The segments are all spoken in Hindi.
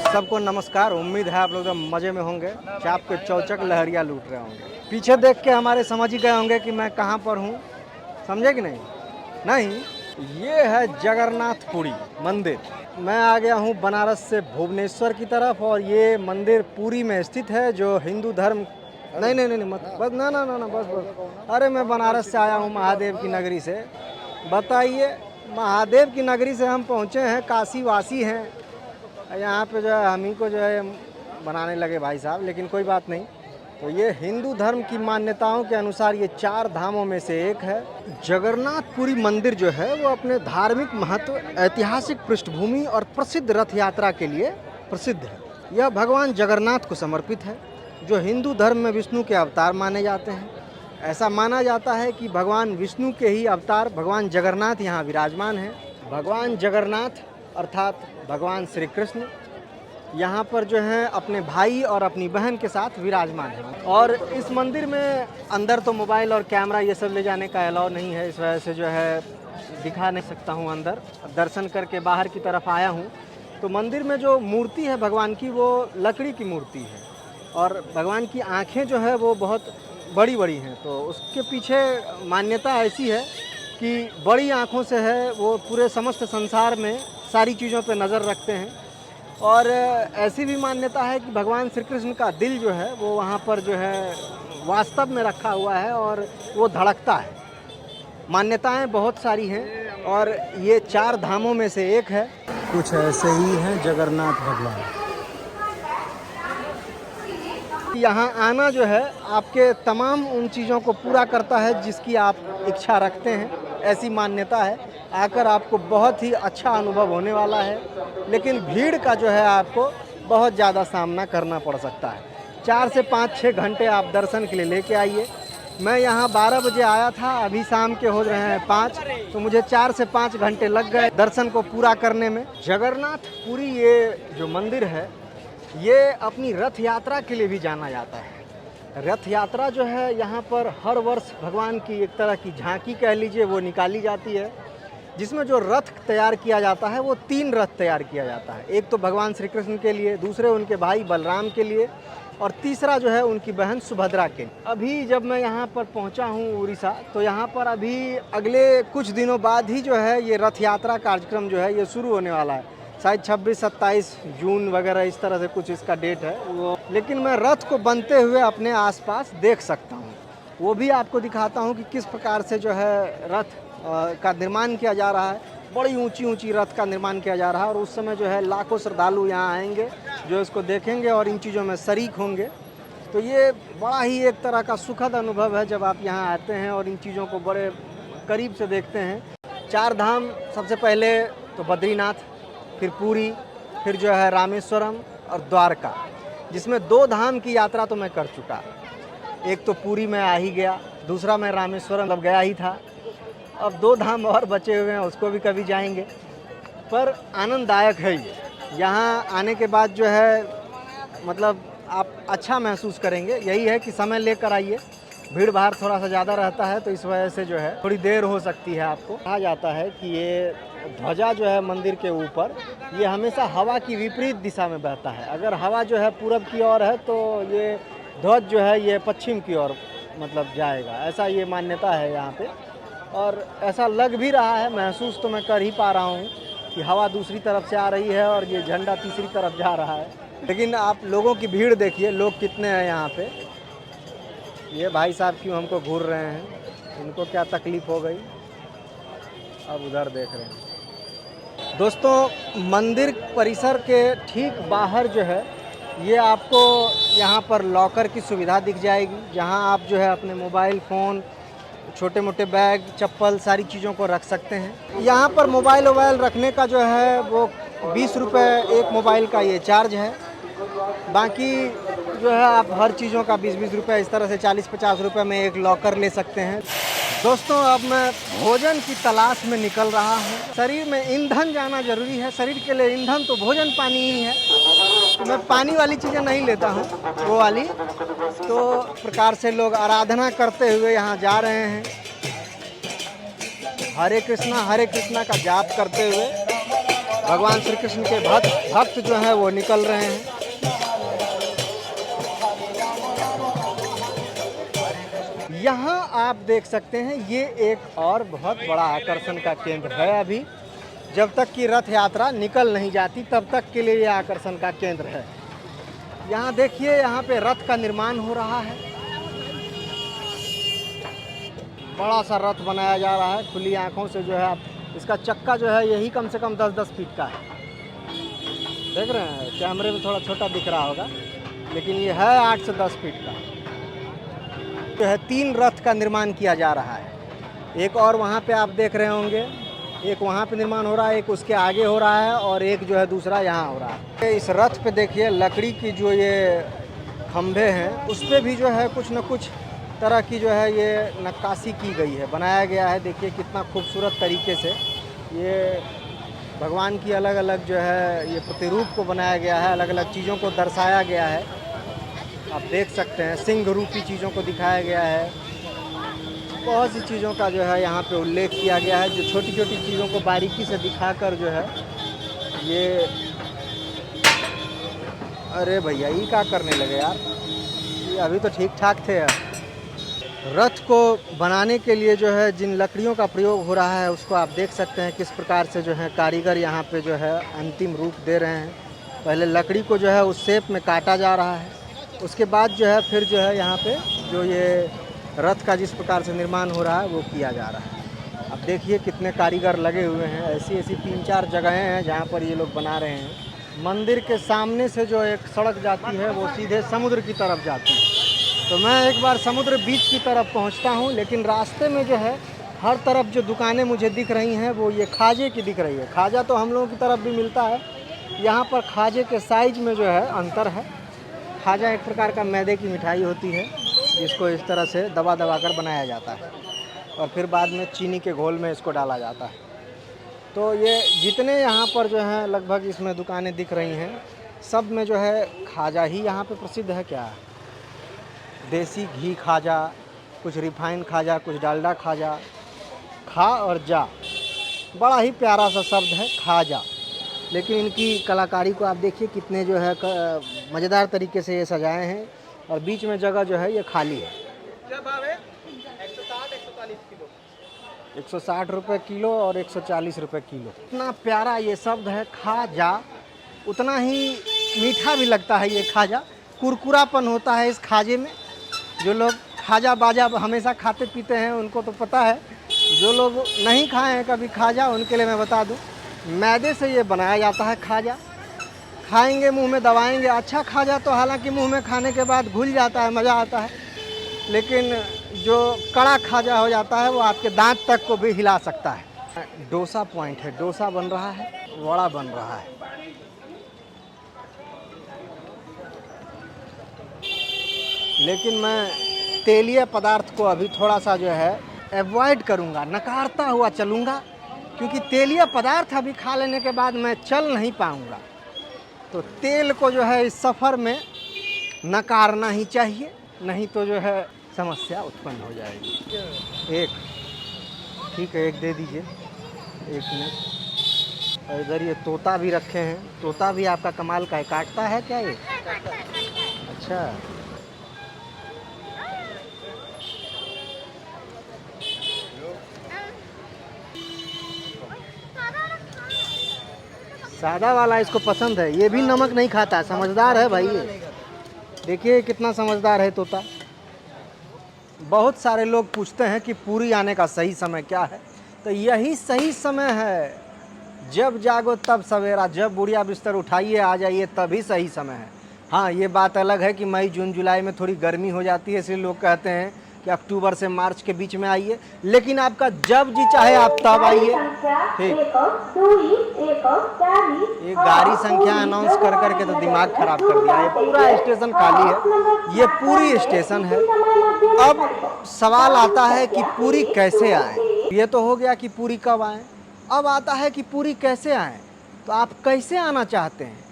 सबको नमस्कार। उम्मीद है आप लोग एकदम मज़े में होंगे, चाप के चौचक लहरिया लूट रहे होंगे। पीछे देख के हमारे समझ ही गए होंगे कि मैं कहाँ पर हूँ, समझे कि नहीं? नहीं, ये है जगन्नाथपुरी मंदिर। मैं आ गया हूँ बनारस से भुवनेश्वर की तरफ और ये मंदिर पुरी में स्थित है जो हिंदू धर्म। नहीं नहीं नहीं मत बस ना ना ना ना बस बस। अरे मैं बनारस से आया हूँ महादेव की नगरी से। बताइए, महादेव की नगरी से हम पहुँचे हैं, काशी वासी हैं। यहाँ पे जो है हम ही को जो है बनाने लगे भाई साहब, लेकिन कोई बात नहीं। तो ये हिंदू धर्म की मान्यताओं के अनुसार ये 4 धामों में से एक है। जगन्नाथपुरी मंदिर जो है वो अपने धार्मिक महत्व, ऐतिहासिक पृष्ठभूमि और प्रसिद्ध रथ यात्रा के लिए प्रसिद्ध है। यह भगवान जगन्नाथ को समर्पित है, जो हिंदू धर्म में विष्णु के अवतार माने जाते हैं। ऐसा माना जाता है कि भगवान विष्णु के ही अवतार भगवान जगन्नाथ यहाँ विराजमान हैं। भगवान जगन्नाथ अर्थात भगवान श्री कृष्ण यहाँ पर जो है अपने भाई और अपनी बहन के साथ विराजमान है। और इस मंदिर में अंदर तो मोबाइल और कैमरा ये सब ले जाने का अलाउ नहीं है, इस वजह से जो है दिखा नहीं सकता हूँ अंदर। दर्शन करके बाहर की तरफ आया हूँ तो मंदिर में जो मूर्ति है भगवान की वो लकड़ी की मूर्ति है और भगवान की आँखें जो है वो बहुत बड़ी बड़ी हैं। तो उसके पीछे मान्यता ऐसी है कि बड़ी आँखों से है वो पूरे समस्त संसार में सारी चीज़ों पे नज़र रखते हैं। और ऐसी भी मान्यता है कि भगवान श्री कृष्ण का दिल जो है वो वहाँ पर जो है वास्तव में रखा हुआ है और वो धड़कता है। मान्यताएं बहुत सारी हैं और ये 4 धामों में से एक है। कुछ ऐसे ही हैं जगन्नाथ भगवान। यहाँ आना जो है आपके तमाम उन चीज़ों को पूरा करता है जिसकी आप इच्छा रखते हैं, ऐसी मान्यता है। आकर आपको बहुत ही अच्छा अनुभव होने वाला है, लेकिन भीड़ का जो है आपको बहुत ज़्यादा सामना करना पड़ सकता है। 4 से 5-6 घंटे आप दर्शन के लिए लेके आइए। मैं यहाँ 12 बजे आया था, अभी शाम के हो रहे हैं 5, तो मुझे 4 से 5 घंटे लग गए दर्शन को पूरा करने में। जगन्नाथपुरी ये जो मंदिर है ये अपनी रथ यात्रा के लिए भी जाना जाता है। रथ यात्रा जो है यहाँ पर हर वर्ष भगवान की एक तरह की झांकी कह लीजिए वो निकाली जाती है, जिसमें जो रथ तैयार किया जाता है वो 3 रथ तैयार किया जाता है। एक तो भगवान श्री कृष्ण के लिए, दूसरे उनके भाई बलराम के लिए और तीसरा जो है उनकी बहन सुभद्रा के। अभी जब मैं यहाँ पर पहुँचा हूँ उड़ीसा, तो यहाँ पर अभी अगले कुछ दिनों बाद ही जो है ये रथ यात्रा कार्यक्रम जो है ये शुरू होने वाला है। शायद 26-27 जून वगैरह इस तरह से कुछ इसका डेट है वो। लेकिन मैं रथ को बनते हुए अपने आसपास देख सकता हूँ, वो भी आपको दिखाता हूँ कि किस प्रकार से जो है रथ का निर्माण किया जा रहा है। बड़ी ऊंची ऊंची रथ का निर्माण किया जा रहा है और उस समय जो है लाखों श्रद्धालु यहाँ आएंगे जो इसको देखेंगे और इन चीज़ों में शरीक होंगे। तो ये बड़ा ही एक तरह का सुखद अनुभव है जब आप यहाँ आते हैं और इन चीज़ों को बड़े करीब से देखते हैं। 4 धाम, सबसे पहले तो बद्रीनाथ, फिर पुरी, फिर जो है रामेश्वरम और द्वारका, जिसमें 2 धाम की यात्रा तो मैं कर चुका। एक तो पुरी में आ ही गया, दूसरा मैं रामेश्वरम अब गया ही था। अब 2 धाम और बचे हुए हैं, उसको भी कभी जाएंगे। पर आनंददायक है ये। यहाँ आने के बाद जो है मतलब आप अच्छा महसूस करेंगे। यही है कि समय लेकर आइए, भीड़ भाड़ थोड़ा सा ज़्यादा रहता है तो इस वजह से जो है थोड़ी देर हो सकती है आपको। कहा जाता है कि ये ध्वजा जो है मंदिर के ऊपर ये हमेशा हवा की विपरीत दिशा में बहता है। अगर हवा जो है पूरब की ओर है तो ये ध्वज जो है ये पश्चिम की ओर मतलब जाएगा, ऐसा ये मान्यता है यहाँ पे। और ऐसा लग भी रहा है, महसूस तो मैं कर ही पा रहा हूँ कि हवा दूसरी तरफ से आ रही है और ये झंडा तीसरी तरफ जा रहा है। लेकिन आप लोगों की भीड़ देखिए, लोग कितने हैं यहाँ पे। ये भाई साहब क्यों हमको घूर रहे हैं, इनको क्या तकलीफ़ हो गई, अब उधर देख रहे हैं। दोस्तों, मंदिर परिसर के ठीक बाहर जो है ये आपको यहाँ पर लॉकर की सुविधा दिख जाएगी, जहाँ आप जो है अपने मोबाइल फ़ोन, छोटे मोटे बैग, चप्पल, सारी चीज़ों को रख सकते हैं। यहाँ पर मोबाइल रखने का जो है वो 20 रुपये एक मोबाइल का ये चार्ज है। बाकी जो है आप हर चीज़ों का 20-20 रुपये, इस तरह से 40-50 रुपये में एक लॉकर ले सकते हैं। दोस्तों, अब मैं भोजन की तलाश में निकल रहा हूँ। शरीर में ईंधन जाना जरूरी है, शरीर के लिए ईंधन तो भोजन पानी ही है। तो मैं पानी वाली चीज़ें नहीं लेता हूँ, वो वाली। तो प्रकार से लोग आराधना करते हुए यहाँ जा रहे हैं, हरे कृष्णा का जाप करते हुए। भगवान श्री कृष्ण के भक्त जो हैं वो निकल रहे हैं। यहाँ आप देख सकते हैं ये एक और बहुत बड़ा आकर्षण का केंद्र है। अभी जब तक कि रथ यात्रा निकल नहीं जाती तब तक के लिए ये आकर्षण का केंद्र है। यहाँ देखिए, यहाँ पे रथ का निर्माण हो रहा है। बड़ा सा रथ बनाया जा रहा है। खुली आंखों से जो है आप इसका चक्का जो है यही कम से कम 10-10 फीट का है। देख रहे हैं, कैमरे में थोड़ा छोटा दिख रहा होगा, लेकिन ये है 8 से 10 फीट का। जो है 3 रथ का निर्माण किया जा रहा है। एक और वहाँ पे आप देख रहे होंगे, एक वहाँ पे निर्माण हो रहा है, एक उसके आगे हो रहा है और एक जो है दूसरा यहाँ हो रहा है। इस रथ पे देखिए लकड़ी की जो ये खंभे हैं उस पर भी जो है कुछ न कुछ तरह की जो है ये नक्काशी की गई है, बनाया गया है। देखिए कितना खूबसूरत तरीके से ये भगवान की अलग अलग जो है ये प्रतिरूप को बनाया गया है, अलग अलग चीज़ों को दर्शाया गया है। आप देख सकते हैं सिंह रूपी चीज़ों को दिखाया गया है। बहुत सी चीज़ों का जो है यहाँ पे उल्लेख किया गया है, जो छोटी छोटी चीज़ों को बारीकी से दिखाकर जो है ये। अरे भैया ये क्या करने लगे यार, ये अभी तो ठीक ठाक थे यार। रथ को बनाने के लिए जो है जिन लकड़ियों का प्रयोग हो रहा है उसको आप देख सकते हैं किस प्रकार से जो है कारीगर यहाँ पे जो है अंतिम रूप दे रहे हैं। पहले लकड़ी को जो है उस शेप में काटा जा रहा है, उसके बाद जो है फिर जो है यहाँ पे जो ये रथ का जिस प्रकार से निर्माण हो रहा है वो किया जा रहा है। अब देखिए कितने कारीगर लगे हुए हैं। ऐसी ऐसी 3-4 जगहें हैं जहाँ पर ये लोग बना रहे हैं। मंदिर के सामने से जो एक सड़क जाती है वो सीधे समुद्र की तरफ जाती है। तो मैं एक बार समुद्र बीच की तरफ पहुंचता हूं, लेकिन रास्ते में जो है हर तरफ जो दुकानें मुझे दिख रही हैं वो ये खाजे की दिख रही है। खाजा तो हम लोगों की तरफ भी मिलता है, यहाँ पर खाजे के साइज में जो है अंतर है। खाजा एक प्रकार का मैदे की मिठाई होती है जिसको इस तरह से दबा दबा कर बनाया जाता है और फिर बाद में चीनी के घोल में इसको डाला जाता है। तो ये जितने यहाँ पर जो है लगभग इसमें दुकानें दिख रही हैं सब में जो है खाजा ही यहाँ पे प्रसिद्ध है। क्या देसी घी खाजा, कुछ रिफाइंड खाजा, कुछ डालडा खाजा। खा और जा बड़ा ही प्यारा सा शब्द है खाजा, लेकिन इनकी कलाकारी को आप देखिए कितने जो है मज़ेदार तरीके से ये सजाए हैं और बीच में जगह जो है ये खाली है। क्या भाव है? 160-140 किलो, 160 रुपये किलो और 140 रुपये किलो। इतना प्यारा ये शब्द है खाजा, उतना ही मीठा भी लगता है ये खाजा। कुरकुरापन होता है इस खाजे में। जो लोग खाजा बाजा हमेशा खाते पीते हैं उनको तो पता है, जो लोग नहीं खाए हैं कभी खाजा उनके लिए मैं बता दूं, मैदे से ये बनाया जाता है खाजा। खाएंगे मुंह में दबाएंगे, अच्छा खाजा तो हालांकि मुंह में खाने के बाद घुल जाता है, मज़ा आता है, लेकिन जो कड़ा खाजा हो जाता है वो आपके दांत तक को भी हिला सकता है। डोसा पॉइंट है, डोसा बन रहा है, वड़ा बन रहा है। लेकिन मैं तेलीय पदार्थ को अभी थोड़ा सा जो है अवॉइड करूंगा, नकारता हुआ चलूँगा, क्योंकि तेलीय पदार्थ अभी खा लेने के बाद मैं चल नहीं पाऊंगा। तो तेल को जो है इस सफ़र में नकारना ही चाहिए, नहीं तो जो है समस्या उत्पन्न हो जाएगी। एक ठीक है, एक दे दीजिए, 1 मिनट। और इधर ये तोता भी रखे हैं, तोता भी आपका कमाल का है। काटता है क्या ये? अच्छा, सादा वाला इसको पसंद है, ये भी नमक नहीं खाता, समझदार है भाई ये। देखिए कितना समझदार है तोता। बहुत सारे लोग पूछते हैं कि पूरी आने का सही समय क्या है, तो यही सही समय है। जब जागो तब सवेरा, जब बुढ़िया बिस्तर उठाइए आ जाइए तभी सही समय है। हाँ, ये बात अलग है कि मई जून जुलाई में थोड़ी गर्मी हो जाती है, इसलिए लोग कहते हैं कि अक्टूबर से मार्च के बीच में आइए, लेकिन आपका जब जी चाहे आप तब आइए। ठीक, ये गाड़ी संख्या अनाउंस कर करके तो दिमाग खराब कर दिया। ये पूरा स्टेशन खाली है, ये पूरी स्टेशन है। अब सवाल आता है कि पूरी कैसे आए। ये तो हो गया कि पूरी कब आए, अब आता है कि पूरी कैसे आए। तो आप कैसे आना चाहते हैं?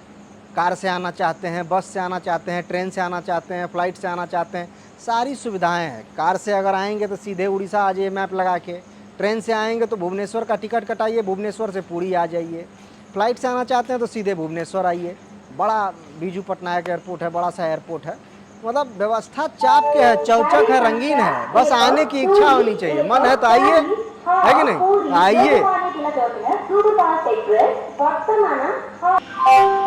कार से आना चाहते हैं, बस से आना चाहते हैं, ट्रेन से आना चाहते हैं, फ्लाइट से आना चाहते हैं, सारी सुविधाएं हैं। कार से अगर आएंगे तो सीधे उड़ीसा आ जाइए मैप लगा के, ट्रेन से आएंगे तो भुवनेश्वर का टिकट कटाइए, भुवनेश्वर से पुरी आ जाइए, फ्लाइट से आना चाहते हैं तो सीधे भुवनेश्वर आइए, बड़ा बीजू पटनायक एयरपोर्ट है, बड़ा सा एयरपोर्ट है, मतलब व्यवस्था चाप के है, चौचक है, रंगीन है, बस आने की इच्छा होनी चाहिए, मन है तो आइए, है कि नहीं, आइए।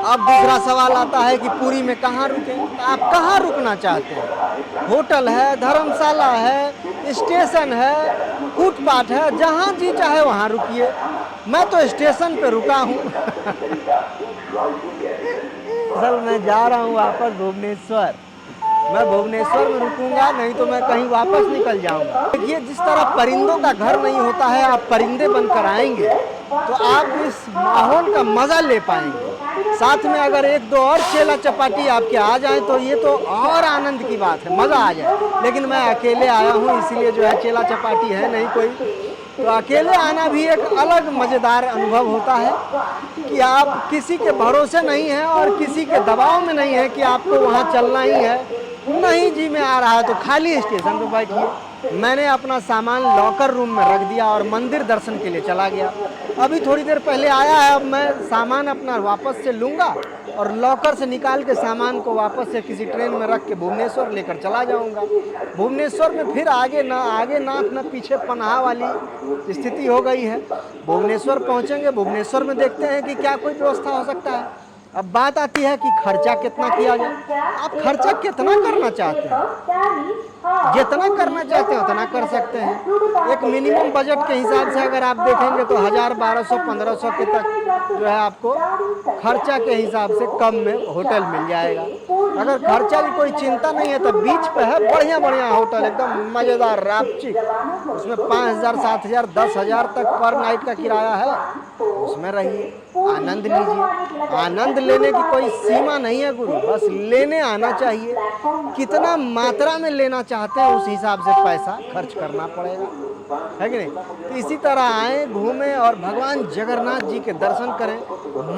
अब दूसरा सवाल आता है कि पुरी में कहाँ रुकें, आप कहाँ रुकना चाहते हैं? होटल है, धर्मशाला है, स्टेशन है, फुटपाथ है, जहाँ जी चाहे वहाँ रुकिए। मैं तो स्टेशन पे रुका हूँ। असल मैं जा रहा हूँ वापस भुवनेश्वर, मैं भुवनेश्वर में रुकूंगा, नहीं तो मैं कहीं वापस निकल जाऊंगा। देखिए, जिस तरह परिंदों का घर नहीं होता है, आप परिंदे बनकर आएंगे तो आप इस माहौल का मज़ा ले पाएंगे। साथ में अगर एक दो और चेला चपाटी आपके आ जाए तो ये तो और आनंद की बात है, मज़ा आ जाए। लेकिन मैं अकेले आया हूँ, इसीलिए जो है चेला चपाटी है नहीं कोई, तो अकेले आना भी एक अलग मज़ेदार अनुभव होता है कि आप किसी के भरोसे नहीं हैं और किसी के दबाव में नहीं है कि आपको वहाँ चलना ही है। नहीं जी, मैं आ रहा है तो खाली स्टेशन पे बैठिए। मैंने अपना सामान लॉकर रूम में रख दिया और मंदिर दर्शन के लिए चला गया। अभी थोड़ी देर पहले आया है, अब मैं सामान अपना वापस से लूँगा और लॉकर से निकाल के सामान को वापस से किसी ट्रेन में रख के भुवनेश्वर लेकर चला जाऊँगा। भुवनेश्वर में फिर आगे नाक न पीछे पनाह वाली स्थिति हो गई है। भुवनेश्वर पहुँचेंगे, भुवनेश्वर में देखते हैं कि क्या कोई व्यवस्था हो सकता है। अब बात आती है कि खर्चा कितना किया जाए। आप खर्चा कितना करना चाहते हैं? जितना करना चाहते हैं उतना कर सकते हैं। एक मिनिमम बजट के हिसाब से अगर आप देखेंगे तो 1000, 1200, 1500 के तक जो है आपको खर्चा के हिसाब से कम में होटल मिल जाएगा। अगर खर्चा की कोई चिंता नहीं है तो बीच पे है बढ़िया बढ़िया होटल, एकदम मज़ेदार रापचिक, उसमें 5000, 7000, 10,000 तक पर नाइट का किराया है, उसमें रहिए, आनंद लीजिए। आनंद लेने की कोई सीमा नहीं है गुरु, बस लेने आना चाहिए। कितना मात्रा में लेना चाहते हैं उस हिसाब से पैसा खर्च करना पड़ेगा, है कि नहीं? तो इसी तरह आए, घूमें और भगवान जगन्नाथ जी के दर्शन करें,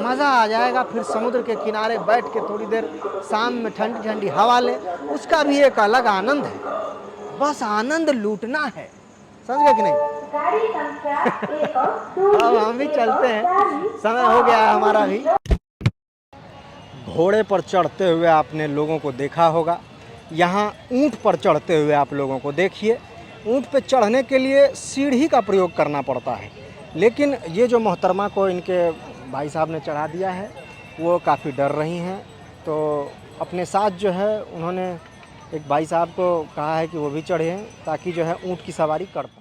मज़ा आ जाएगा। फिर समुद्र के किनारे बैठ के थोड़ी देर शाम में ठंडी ठंडी हवा लें, उसका भी एक अलग आनंद है। बस आनंद लूटना है, समझ गए कि नहीं? अब हम भी चलते हैं, समय हो गया है हमारा भी। घोड़े पर चढ़ते हुए आपने लोगों को देखा होगा, यहाँ ऊँट पर चढ़ते हुए आप लोगों को देखिए। ऊँट पे चढ़ने के लिए सीढ़ी का प्रयोग करना पड़ता है, लेकिन ये जो मोहतरमा को इनके भाई साहब ने चढ़ा दिया है वो काफ़ी डर रही हैं, तो अपने साथ जो है उन्होंने एक भाई साहब को कहा है कि वो भी चढ़ें ताकि जो है ऊँट की सवारी कर पाएँ।